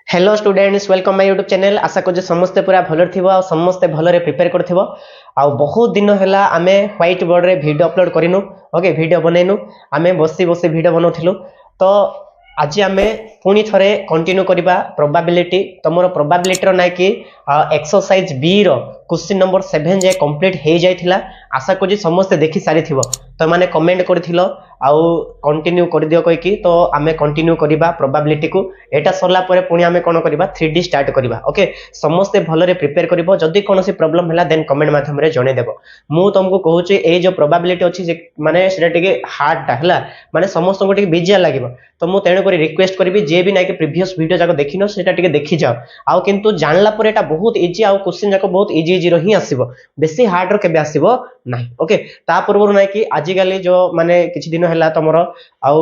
Hello students welcome my YouTube channel आशा कर समस्ते पूरा भलर थी समस्ते भलरे प्रिपेयर कर बहुत दिन है आम व्हाइट बोर्ड रे वीडियो अपलोड करूँ ओके वीडियो बनईनु आम बसी बसी वीडियो बनाऊँ तो आज आम पुणी थे कंटिन्यू करवा प्रोबाबिलिटी तुम प्रोबाबिलिटी ना कि एक्सरसाइज बी रो क्वेश्चन नंबर 7 जाए कंप्लीट हो जाइला आशा कर समस्ते देखी सारी तो मैंने कमेंट कर कंटिन्यू कर दियो कहीकि तो आम कंटिन्यू करवा प्रोबाबिलिटी को एटा सरला परे पुणी आम कौन करवा 3D स्टार्ट करवा ओके समस्ते भलरे प्रिपेयर करिवो जदि कोनोसी प्रॉब्लम हला देन कमेंट माध्यम रे जणे देबो मु तुमको कहूची ए जो प्रोबाबिलिटी अछि माने सेटा टिके हार्ड टा हला माने समस्त को टिके बिजिया लागिवो तो मु तेणु करी रिक्वेस्ट करबी जे भी ना कि प्रीवियस वीडियो जाको देखिनो सेटा टिके देखि जाओ आउ किंतु जानला परे एटा बहुत इजी आउ क्वेश्चन जाको बहुत इजी रही आसीबो बेसी हार्ड रो केबे आसीबो नाही ओके ता पूर्व ना कि आजिकाली जो माने किछि दिन हला तमरो आउ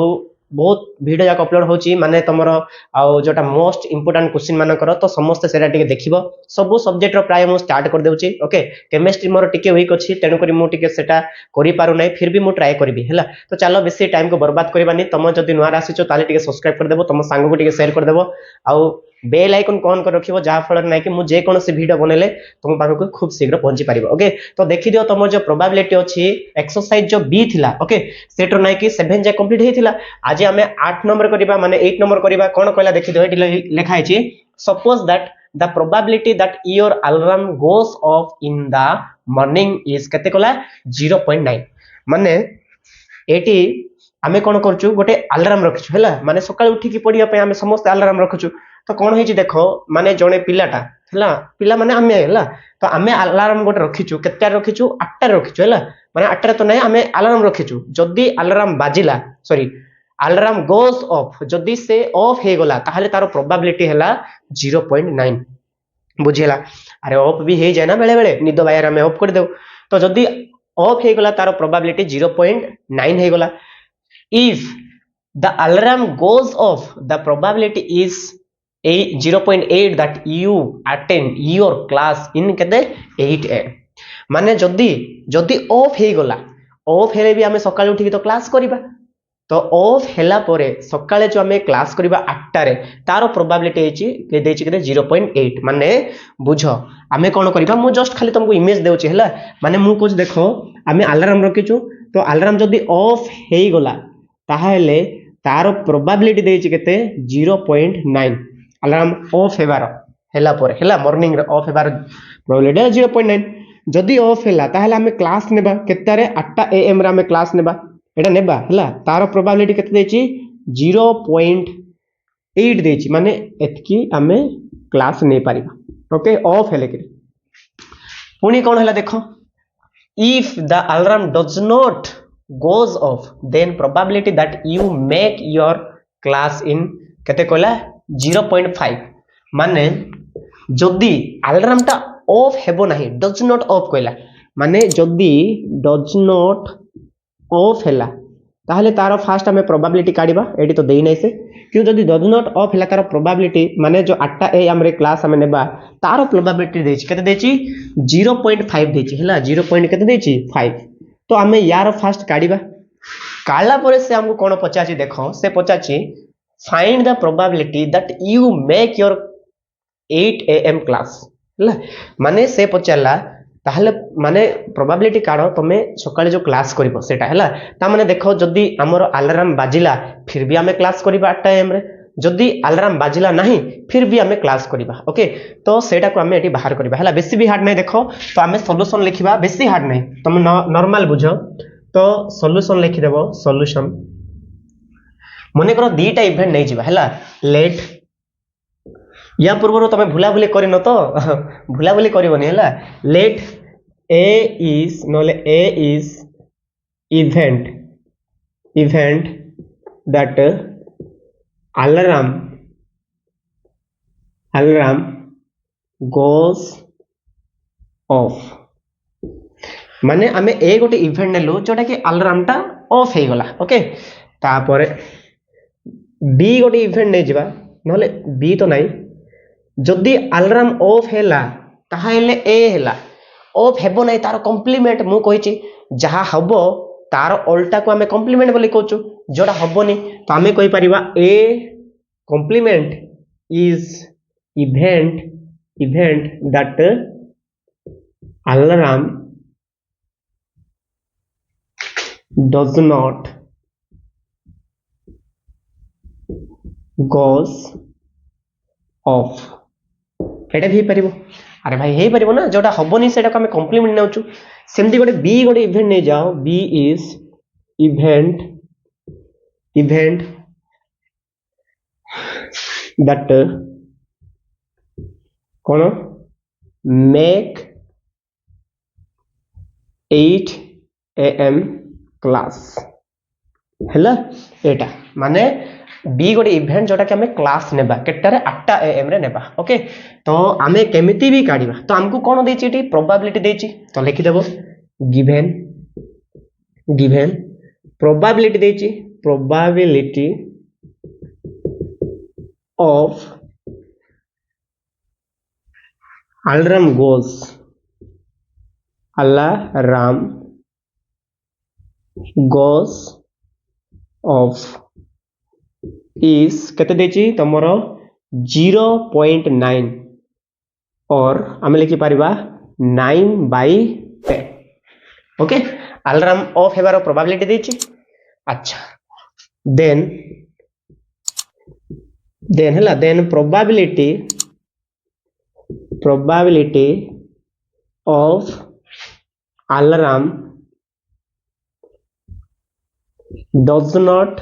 बहुत वीडियो जाक अपलोड होची माने तमरो आउ जोटा मोस्ट इंपोर्टेंट क्वेश्चन मानकर तो समस्त सेरा टिके देखिबो सब सब्जेक्ट रो प्राय मु स्टार्ट कर देउची ओके केमिस्ट्री मोर टिके वीक अछि तेनु करी मु टिके सेटा करि पारु नै फिर भी मु ट्राई करबी हला तो चलो बेसी टाइम को बर्बाद करबानी तम जदि नुआ आसीचो ताले टिके सब्सक्राइब कर देबो तम सांग को टिके शेयर कर देबो आउ बेल आइकन ऑन कर रखिबो जा फल नै कि मु जे कोनोसी वीडियो बनेले तुम पाखो को खूब शीघ्र पहुंची पारिबो ओके तो देखि दियो तम जो प्रोबेबिलिटी अछि एक्सरसाइज जो बी थिला ओके सेटो नै कि 7 जे कंप्लीट हेतिला आज हमें 8 नंबर करबा माने 8 नंबर करबा कोन कहला देखि दियो एटी लिखा हैछि suppose that the probability that your alarm goes off in the morning is केते कहला 0.9 माने एटी आमे कोन करछु गोटे अलार्म रखछु हैला माने सकाळ उठी की पढिया पे आमे समस्त अलार्म रखछु तो कौन है देखो माने जड़े पिलाटा है पिला माने आमे है तो आमे अलार्म गोटे रखीचु केते रखीचु 8 रखीचु है माने 8 तो नहीं आमे अलार्म रखीचु जदी अलार्म बाजिला सॉरी अलार्म गोस ऑफ जदी से ऑफ हे गला ताहले तारो प्रोबेबिलिटी हैला 0.9 बुझिला अरे ऑफ भी हे जाय ना बेले बेले निद बायर आमे ऑफ कर देउ तो जदी ऑफ हे गला तारो प्रोबेबिलिटी 0.9 हे गला if the alarm goes of the probability is 0.8 that you attend your class in केते 8 am माने जदी जदी ऑफ हे गला ऑफ हेले भी हमें सकाळ उठी तो क्लास करिबा तो ऑफ हेला परे सकाळे जो हमें क्लास करिबा 8 रे तारो प्रोबेबिलिटी हेची के देछि केते 0.8 माने बुझो हमें कोन करिबा मु जस्ट खाली तुमको इमेज देउछि हैला माने मु कुछ देखो हमें अलार्म रखिछु तो अलार्म जदी ऑफ हे गला ताहेले तारो प्रोबेबिलिटी देछि केते 0.9 अलार्म ऑफ हेबार हेला पर हेला मॉर्निंग रे ऑफ हेबार प्रोबेबिलिटी 0.9 जदी ऑफ हेला ताहले हमें क्लास नेबा केतारे 8 am रे हमें क्लास नेबा एटा नेबा हेला तारो प्रोबेबिलिटी केते देछि 0.8 देछि माने एतकी हमें क्लास नै पारिबा ओके ऑफ हेले के पुनी कोन हेला देखो if the alarm does not goes off then probability that you make your class in केते कहला 0.5 माने जदी अलार्म टा ऑफ हेबो नाही डज नॉट ऑफ कहला माने जदी डज नॉट ऑफ हेला ताहले तारो फास्ट हमें प्रोबेबिलिटी काढिबा एडी तो देई नै से क्यों जदी डज नॉट ऑफ हेला तारो प्रोबेबिलिटी माने जो 8 am रे क्लास हमें नेबा तारो प्रोबेबिलिटी देछि केते देछि 0.5 देछि हेला 0. केते देछि 5 तो हमें यार फास्ट काढिबा काढला परे से हमको कोन पचाछि देखो से पचाछि find the probability that you make your 8 am class हला माने से पचला ताहले माने प्रोबेबिलिटी काढो तमे सकाळे जो क्लास करिवो सेटा हला ता माने देखो जदी हमर अलार्म बाजिला फिर भी हमें क्लास करिबा 8 am रे जदी अलार्म बाजिला नहीं फिर भी हमें क्लास करिबा ओके तो सेटा को हमें एटी बाहर करिबा हला बेसी भी हार्ड नहीं देखो तो हमें सॉल्यूशन लिखिबा बेसी हार्ड नहीं तुम नॉर्मल बुझो तो सॉल्यूशन लिखि देबो सॉल्यूशन मने करो दीटा इवेंट नहीं जिबा हला लेट या पूर्व तमे भूला भूली करिनो तो भूला भूली करिवनी हला लेट ए इज नोले A is event that alarm goes off माने हमें ए गोटे इवेंट नेलु जोटा कि अलार्म टा ऑफ हे गला ओके तापर बी गोटे इवेंट नहीं जिबा नले बी तो नहीं जदी अलार्म ऑफ हेला ताहाले ए हेला ऑफ हेबो नहीं तार कॉम्प्लीमेंट मु कहिची जहा हबो तार उल्टा को हमें कॉम्प्लीमेंट बोली कहचु जोड़ा हबोनी तो हमें कहि परिबा A complement is event that alarm does not goes off एटा भी परिबो अरे भाई हे परिबो ना जोटा हबोनी सेटा को हम कॉम्प्लीमेंट नेउचु सेमती गोटे इवेंट नहीं जाओ बी इज इवेंट दैट कौन मेक 8 am क्लास हैला एटा माने बी गोटे इवेंट जोटा कि हमें क्लास नेबा केटारे 8 am रे नेबा ओके तो आमे केमिति भी काढिबा तो हमको कोन देछि एटी प्रोबेबिलिटी देछि तो लिखि देबो गिवन प्रोबेबिलिटी देछि probability of alarm goes off is केते देछि तमरो 0.9 और आमे लिखि परिबा 9/10 ओके अलार्म ऑफ हेबार प्रोबेबिलिटी देछि अच्छा देन हला then probability of alarm does not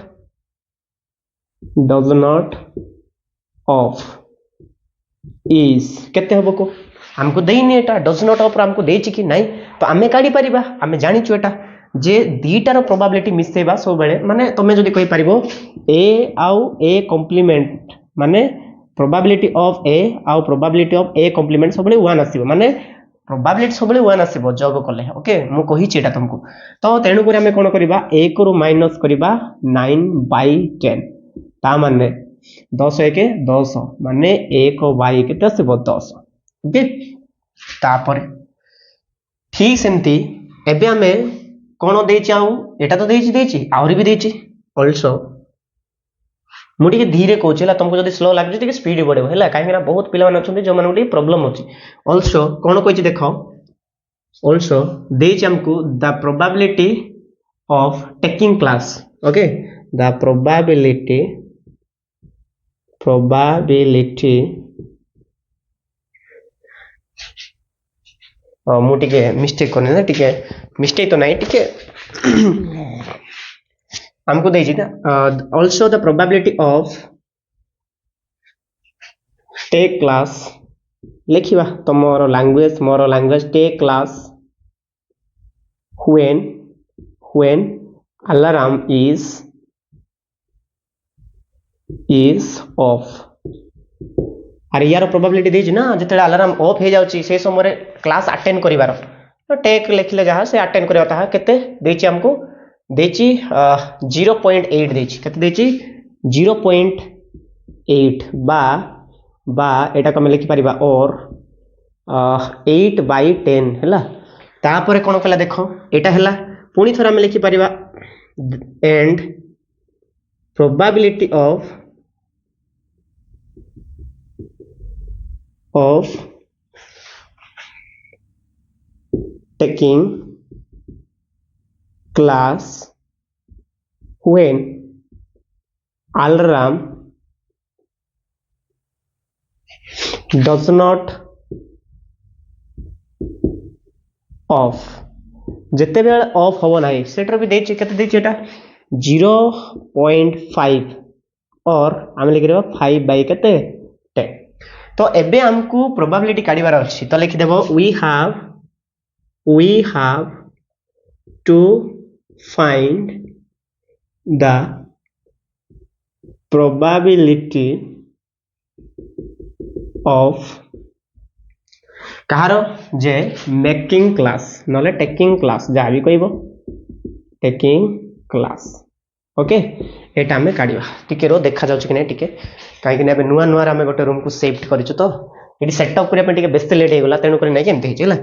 off is केते हबो को हमको देइनी एटा डज नॉट ऑफ हमको देछि कि नहीं तो आमे काढी परिबा आमे जानि छु एटा जे दीटार प्रोबेबिलिटी मिसेबा सब बेले माने तमे जदी कहि परिबो a आउ a कॉम्प्लीमेंट माने प्रोबेबिलिटी ऑफ a आउ प्रोबेबिलिटी ऑफ a कॉम्प्लीमेंट सब बेले 1 आसीबो माने प्रोबेबिलिटी सब बेले 1 आसीबो जग कले ओके मु कहि छि एटा तुमको तो तेनु करे हमें कोन करबा a को माइनस करबा 9/10 ता माने 10 1 10 माने 1/10 केते आसीबो 10 ओके तापर ठीक सेमती एबे हमें कोन देछि आउ एटा तो देछि आउरी भी देछि आल्सो मु टिके धीरे कहूला तुमको जब स्लो लगे टिके स्पीड बढ़े है कहीं बहुत पिला जो मैंने प्रोब्लेम अच्छी ऑल्सो कौन कही देख ऑल्सो देछि हमको the probability of taking class okay the probability मु टिके मिस्टेक करने ना टिके मिस्टेक तो नहीं टिके हमको देछि ना also the probability of take class लिखिबा तमरो लैंग्वेज मोर language take class when alarm is off अरे यार प्रोबेबिलिटी देछि ना जते अलार्म ऑफ हे जाउची से समय क्लास अटेंड करिवार तो टेक लिखले जहा से अटेंड करिवा ता केते देछि हमको देछि 0.8 देछि केते देछि 0.8 बा एटा को हम लिखि परिबा और 8/10 हैला तापर कोन कला देखो एटा हैला पुनी थरा हम लिखि परिबा and probability of taking class when alarm does not off जिते बेल ऑफ हो नाही सेटर भी देछि केते देछि एटा 0.5 और हम लिख देबा 5 बाय केते 10 तो एबे हमको प्रोबेबिलिटी काढिबार अछि तो लिखि देबो we have to find the probability of कहारो जे मेकिंग क्लास नले टेकिंग क्लास जा भी कहबो टेकिंग क्लास ओके एटा हमें काढिबा टिके रो देखा जाउछ कि नै टिके काहे कि नै बे नुवा नुवा हमें गोटे रूम को शिफ्ट करिछु तो एटी सेटअप करिया पे टिके बेस्ट लेट हे गेला तेनु करे नै केमते हिचला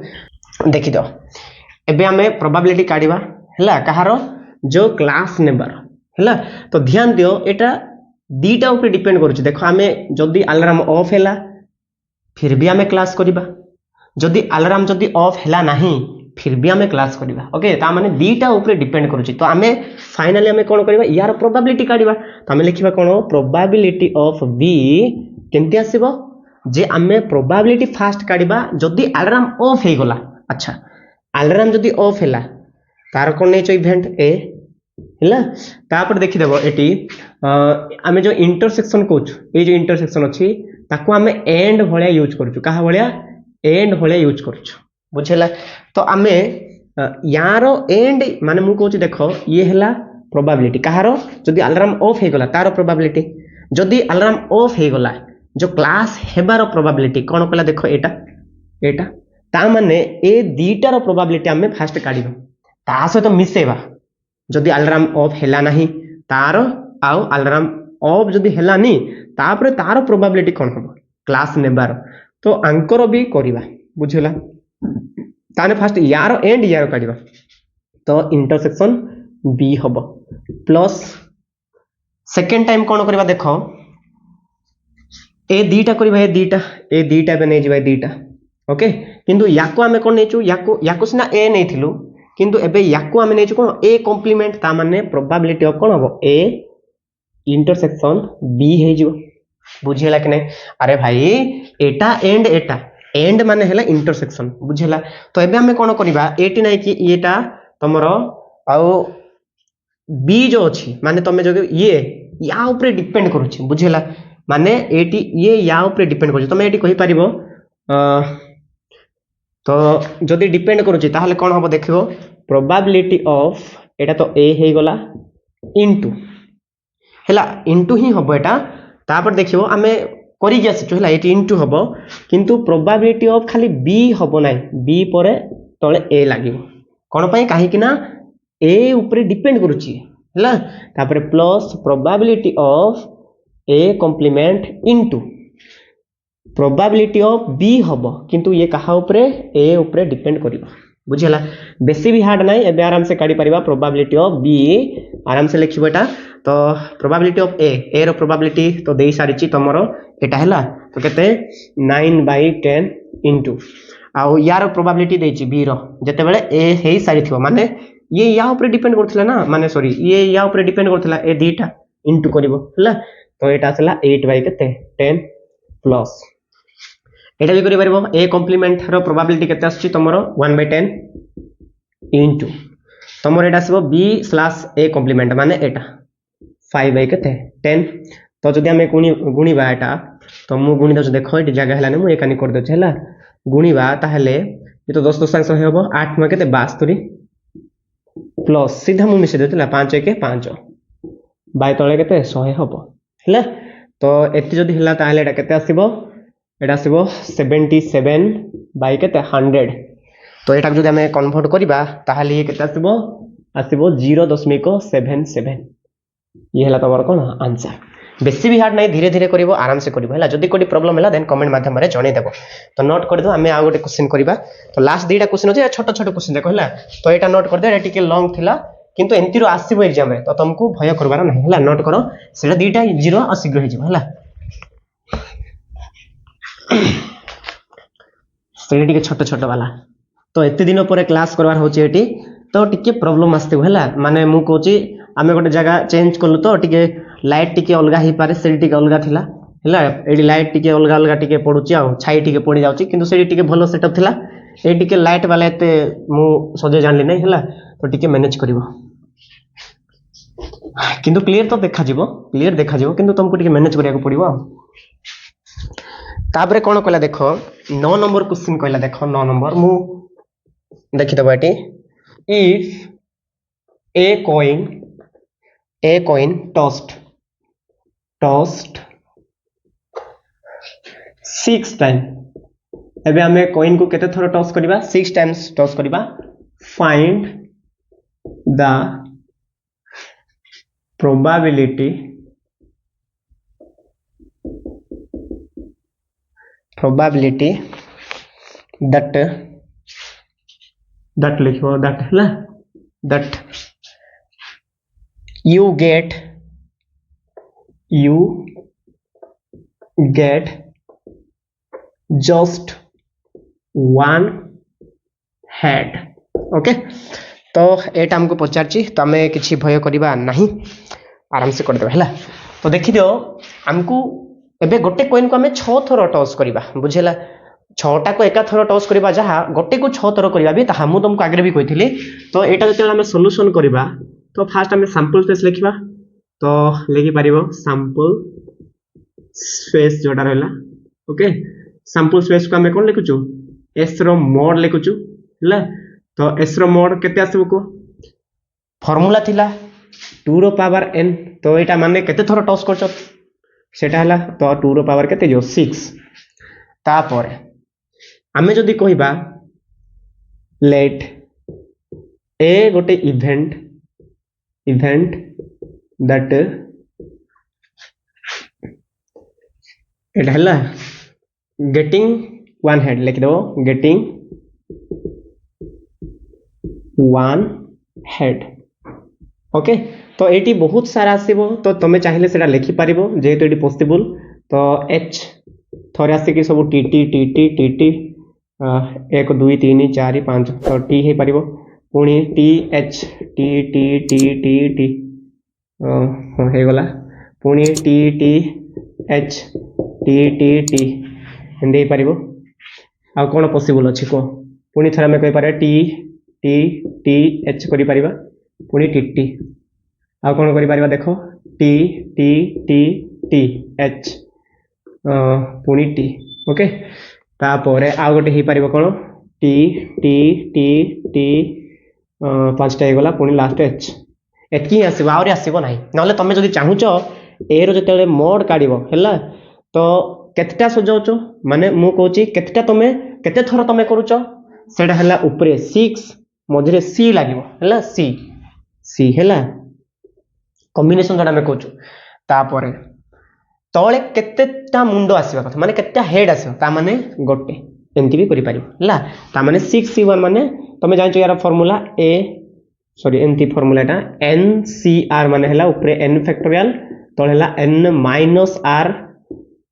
देखि दो एबे हमें प्रोबेबिलिटी काढिबा हला कहारो जो क्लास नेबर हला तो ध्यान दियो एटा दीटा ऊपर डिपेंड करूछ देखो हमें जदी अलार्म ऑफ हैला फिर भी आम क्लास करवा जदि अलार्म जदि ऑफ है नहीं फिर भी आम क्लास करवा ओके ता माने दीटा ऊपर डिपेंड करुच्ची तो आम फाइनाली आम कौन करवा यार प्रोबाबिलिटी काढ़ा तो आम लिखा कौन प्रोबाबिलिटी ऑफ बी केमती आसब जे आम प्रोबाबिलिटी फास्ट काढ़ा जदि अलार्म ऑफ हो गला अच्छा अलार्म जदि ऑफ है तार कौन नहीं इवेंट ए है तापर देखीदेव ये आम जो इंटरसेक्शन कौच ये जो इंटरसेक्शन अच्छी ताको आम एंड भाया यूज करुचु क्या भाया एंड भाया यूज करुचु बुझेला तो आम यार एंड माने मु कहूँ देख ये है प्रोबाबिलिटी कहार जदि अलार्म ऑफ हो गला तार प्रोबाबिलिटी जदि अलार्म ऑफ हो गला जो क्लास हेबार प्रोबाबिलिटी कौन कहला देख एटा एटा ता माने ए दीटार प्रोबाबिलिटी आम फास्ट काढ़ ता सहित मिसेवा जदि अलार्म ऑफ है ना तार आउ अलार्म ऑफ जदि है तापर तार प्रोबाबिलिटी कौन हम क्लास नेबार तो आंकर भी करवा बुझेगा ताने फास्ट यार एंड यार काढ़ा तो इंटरसेक्शन बी हम प्लस सेकेंड टाइम कौन करवा देख ए दीटा करवा ए दीटा नहीं जाए दीटा ओके किंतु याको आम कौन नहीं याको सीना ए नहीं किंतु एबे याको आम नहीं कौन ए कॉम्प्लीमेंट ता माने प्रोबाबिलिटी ऑफ कौन हम ए इंटरसेक्शन बी हो बुझेगा कि नहीं अरे भाई एटा एंड माने है इंटरसेक्शन बुझेगा तो एबे आम कौन करवा एटी ना कि येटा तुमर आउ बी जो अच्छी माने तुम जो ये या ऊपर डिपेंड करुच्ची बुझेगा माने एटी ये या ऊपर डिपेंड कर तुम ये कही पार तो जदि डिपेंड करुच्ची ताहले कौन हम देखो प्रोबाबिलिटी ऑफ एटा तो ए हो गला इंटू है इंटू ही हम एटा तापर देखियो आम करिक आसीचु है ये इंटू हम किंतु प्रोबाबिलिटी ऑफ खाली बी हम ना बी पर तले ए लगे कौन पाई कहीं ए ऊपर डिपेंड करुच्ची है तापर plus probability of A complement into probability of B हम किंतु ये कहा ऊपर ए ऊपर डिपेंड करिवो बुझेला बेसी भी हार्ड नहीं एबे आराम से काढ़ी परिबा प्रोबाबिलिटी ऑफ बी आराम से लिखिबो एटा तो probability of A row probability तो देई सारिची तमरो एटा हैला तो केते 9/10 इनटू आउ यार प्रोबाबिलिटी देची बी रो जते बेले ए हेई सारी थिबो माने ये या ऊपर डिपेंड करथिला ना माने सॉरी ये या ऊपर डिपेंड करथिला ए दीटा इनटू करिवो हैला तो एटा आसला 8/केते 10 प्लस एटा भी करि परबो ए कॉम्प्लीमेंट रो प्रोबाबिलिटी केते आछि तमरो 1/10 into तमरो Etah आसीबो B slash A complement माने एटा 5/केते 10 तो जदि हमें गुणीबा एटा तो मु गुणी दछ देखो एटी जगह हलाने मु एकानी कर दछ हैला गुणीबा ताहले ये तो 10 10 अंश हेबो 8 में केते 72 प्लस सीधा मु मिसे देतला 5 1 5 बाय तळे केते 100 हेबो हैला तो एति जदि हला ताहले एटा केते आसीबो एटा आसीबो 77/केते 100 तो एटा जदि हमें कन्वर्ट करिबा ताहले ये केते आसीबो आसीबो 0.77 ये हला तमर कोन आंसर बेसी भी हार्ड नहीं धीरे धीरे करिवो आराम से करिवो हला जदि कोडी प्रॉब्लम हला देन कमेंट माध्यम रे जणे देबो तो नोट कर दो हमें आ गोटे क्वेश्चन करिबा तो लास्ट दीटा क्वेश्चन अछि छोट छोट क्वेश्चन देखो हला तो एटा नोट कर दे एटा टिके लॉन्ग थिला किंतु एंतिरो आसीबो एग्जाम रे तो तुमको भय करबार नहीं हला नोट करो सेटा दीटा जीरो आ शीघ्र हे जिवो हला सेटा टिके छोट छोट वाला तो एते दिन पर क्लास करवार होची एटी तो टिके प्रॉब्लम आस्ते हला माने मु कहूची आमे गोटे जगह चेंज कलु तो टिके लाइट टिके अलगा ही पारे सेठी टिके अलगा थिला हला एडी लाइट टिके अलगा अलगा टिके पडुची आ छाई टिके पडी जाउची किंतु सेठी टिके भलो सेटअप थिला ए टिके लाइट वाला एते मु सजे जानली नै हला तो टिके मैनेज करिवो किंतु क्लियर तो देखा जिवो किंतु तुमको टिके मैनेज करिया को पड़िवो तापरे कोन कहला देखो 9 नंबर क्वेश्चन कहला देखो 9 नंबर मु देखि दबा eighty if A coin tossed 6 time एबे हमें कॉइन को केते थरो टॉस करिबा 6 टाइम्स टॉस करिबा फाइंड द probability that लिखो that है that you get 10 just one head okay तो एटा हमको पचारची तो आम कि भय करवा नहीं आराम से करदे है तो देखी दियो आमको एबे गोटे कॉइन को आम 6 थर टॉस करवा बुझेला 6टा को एका थर टॉस करवा जहाँ गोटे को 6 थर करवा भी ताहा मु तुमको आगे भी कही तो यहाँ जो आम सॉल्यूशन करवा तो फास्ट आम सैंपल स्पेस लिखा तो लिखि पारिबो सैंपल स्पेस जोटा रहला ओके सैंपल स्पेस को आम कौन लिखुचु एस रो मोड लिखुचु है तो एस रो मोड केते आसीबो को फॉर्मूला थिला 2 रो पावर n तो एटा माने केते थर टॉस करछ सेटा हला तो 2 रो पावर केते जो 6 तापर आमे जदी कहिबा लेट ए गोटे इवेंट दैट एटा हला गेटिंग वन हेड लिख दो गेटिंग वन हेड ओके तो ये बहुत सारा आसो तो तुम चाहिए से लिखि पार जेहेतु ये पॉसिबल तो एच थोड़े आसिक सब T T T T T T 1 2 3 4 5 तो टी हो पार पुणी T H T T T T T हो गला पुणी T T H T T T एमती हो पार आ कौन पॉसिबल अच्छी कह पुणी थे आम कहीपर टी टी टी एच कर पुणी टी टी आ कौन कर देख T T T T H पुणी टी ओके तापर आउ गोटे हो पार कौन टी टी टी टी 5टा हो गला पुणी लास्ट एच एतकी ही आसो आहरी आसो ना ना तुम जो चाहूच ए रो मोड काढ़ है तो केतटा सजाउच माने मु कहूँ केतटा तुम केते थर तुम करुच सेटा है उपरे 6 मझे सी लगे सी सी है कॉम्बिनेशन जोटा आम कहूँ तापर तले केतेटा मुंड आसवा कथा माने केतेटा हेड आसो माने गोटे एमती भी करि पारिबो है माने 6c1 माने तुम जानछ यार फार्मूला ए सॉरी एमती फार्मूला एटा NCR माने हला ऊपर n फैक्टोरियल तळे हला n माइनस r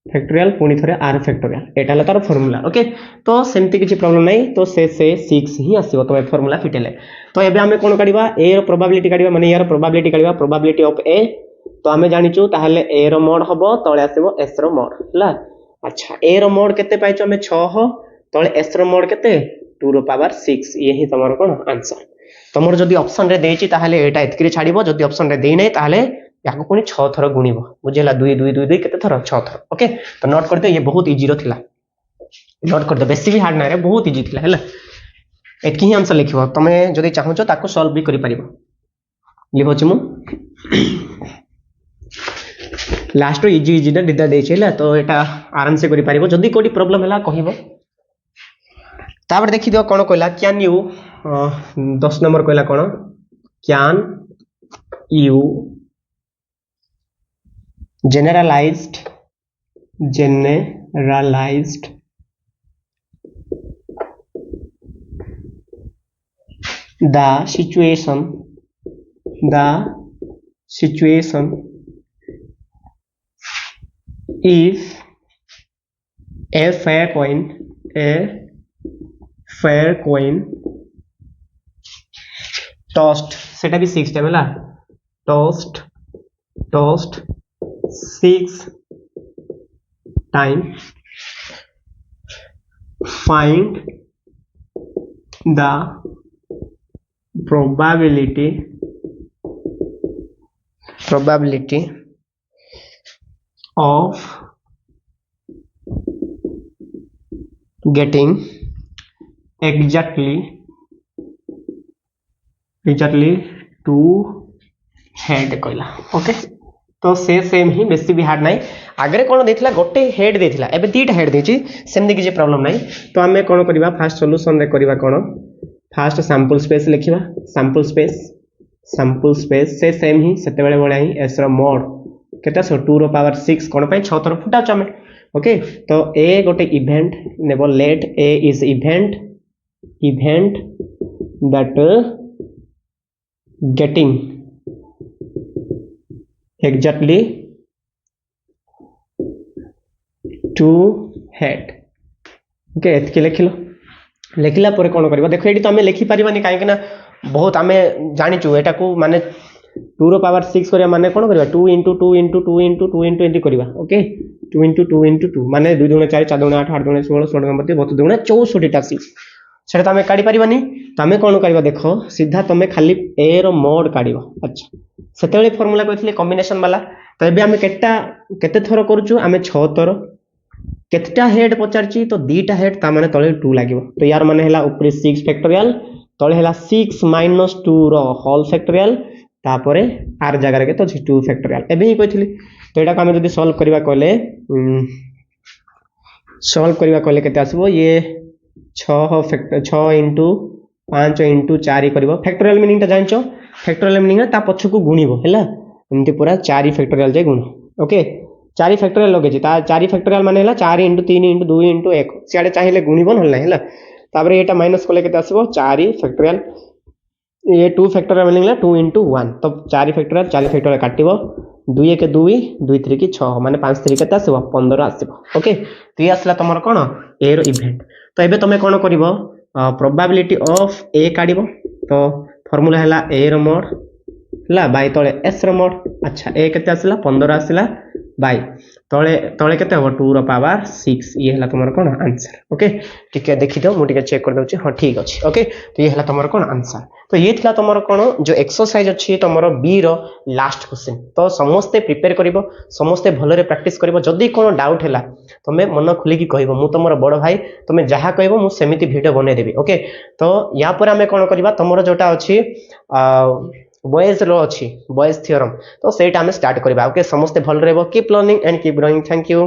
फैक्टोरियल पुणी थरे r फैक्टोरियल एटा हला तार फार्मूला ओके तो सेमती किछि प्रॉब्लम नै तो से 6 ही आसीबो तो फार्मूला फिटेले तो एबे हमें कोन काढिबा a रो प्रोबेबिलिटी काढिबा माने यार प्रोबेबिलिटी काढिबा प्रोबेबिलिटी ऑफ a तो आमे जानिचु ताहले a रो मोड हबो तळे आसीबो s रो मोड हला अच्छा a रो मोड केते पाइचो हमें 6 तळे s रो मोड केते 2 रो पावर 6 ये ही तमरो कोन आंसर तमरो जदी ऑप्शन रे देछि ताहले एटा एतकरी छाडिबो जदी ऑप्शन रे देइ नै ताहले याको पुणी 6 थर गुणिबो बुझेला 2 2 2 2 केते थर 6 थर ओके तो नोट करते ये बहुत इजी रो थिला नोट कर दे बेसी भी हार्ड ना रे बहुत इजी थिला हैला एतकी ही आंसर लिखिबो तमे जदी चाहूचो ताको सॉल्व भी करि परिबो लिखोछि मु लास्ट इजी इजी ना दिदा देछि हैला तो एटा आराम से करि परिबो जदी कोडी प्रॉब्लम हैला कहिबो तापर देखि दियो कोन कहला कैन यू 10 नंबर कहला कोन can you generalized the situation if a fair coin tossed सेटा भी 6 टाइम है tossed 6 time find the probability of getting exactly 2 head कहला ओके तो से सेम ही बेसी भी हार्ड नहीं आगे कौन देथिला गोटे हेड देथिला एबे दीटा हेड देछि सेमदी किछि प्रॉब्लम नहीं तो हमें कौन करबा फास्ट सॉल्यूशन रे करबा कौन फास्ट सैंपल स्पेस लिखिबा सैंपल स्पेस से सेम ही सेते बेले बळा ही एस रो मोड केटा सो 2 रो पावर 6 कोन पय 6 थर फुटा छ हमें ओके तो ए गोटे इवेंट नेबो let A is event that getting exactly 2 head okay एतकी लिखिल लिखला पर कौन करवा देख ये तो आम लिखिपारानी कहीं बहुत आम जाचु एटा को माने 2 रो पावर 6 करिया माने कौन करवा 2 into 2 into 2 into 2 into anti करवा ओके 2 इंटू 2 इंटू 2 माने 2 दूने 4 4 दूने 8 8 दूने 16 16 नंबर 32 दूने 64 टा 6 सेटा तो आम काढ़ी पारानी तो आम कौन करवा देख सीधा तुम खाली ए रो मोड काढ़ अच्छा से फर्मूला कहते कॉम्बिनेशन वाला तो ये आम केते थर करूँ आम 6 थर केतटा हेड पचारची तो 2टा हेड ता माने तळे 2 लागिवो तो यार माने हला ऊपर 6 फैक्टोरियल तळे हला 6 माइनस 2 रो होल फैक्टोरियल तापरे आर जगह के तो 2 फैक्टोरियल एबे ही कहथिली तो एटा को हम जदी सॉल्व करबा कहले केते आसीबो ये 6 इंटू 5 इंटू 4 करबो फैक्टोरियल मीनिंग ता जानचो फैक्टोरियल मीनिंग ता पछकु गुणिबो हला एमती पूरा 4 फैक्टोरियल जे गुण ओके 4 फैक्टोरियल लगे 4 फैक्टोरियल माने 4 इंटू 3 इंटू 2 इंटू 1 सियाड़े चाहिए गुणिब ना तापर ये माइनस कले के आसो 4 फैक्टोरियल ये 2 फैक्टोरियल मिलला 2 इंटू 1 तो 4 फैक्टोरियल काटो 2 1 2 2 3 की 6 माने 5 3 के 15 आसो ओके तो ये आसला तुम कौन ए रो इवेंट तो ये तुम कौन कर प्रोबेबिलिटी ऑफ ए काढ़ तो फॉर्मूला है ए रो मोड है बाई तले एस रो मोड अच्छा ए के आसला 15 आसला बाय तले तले केते हो 2 रो पावर 6 ये हला तुमर कोन आंसर ओके ठीक है देखि दो मु ठीक चेक कर दउची हां ठीक अछि ओके तो ये हला तुमर कोन आंसर तो ये थिला तुमर कोन जो एक्सरसाइज अछि तुमर बी रो लास्ट क्वेश्चन तो समस्ते प्रिपेयर करिवो समस्ते भलरे प्रैक्टिस करिवो जदी कोन डाउट हला तमे मन खुली की कहइबो मु तुमर बड़ भाई तमे जहा कहइबो मु सेमिति वीडियो बने देबी ओके तो या पर हमें कोन करबा तुमर जोटा अछि बॉयज रो अच्छी बॉयज थ्योरम तो सेटा हमें स्टार्ट करबा ओके समस्ते भल रहबो keep learning and keep growing thank you.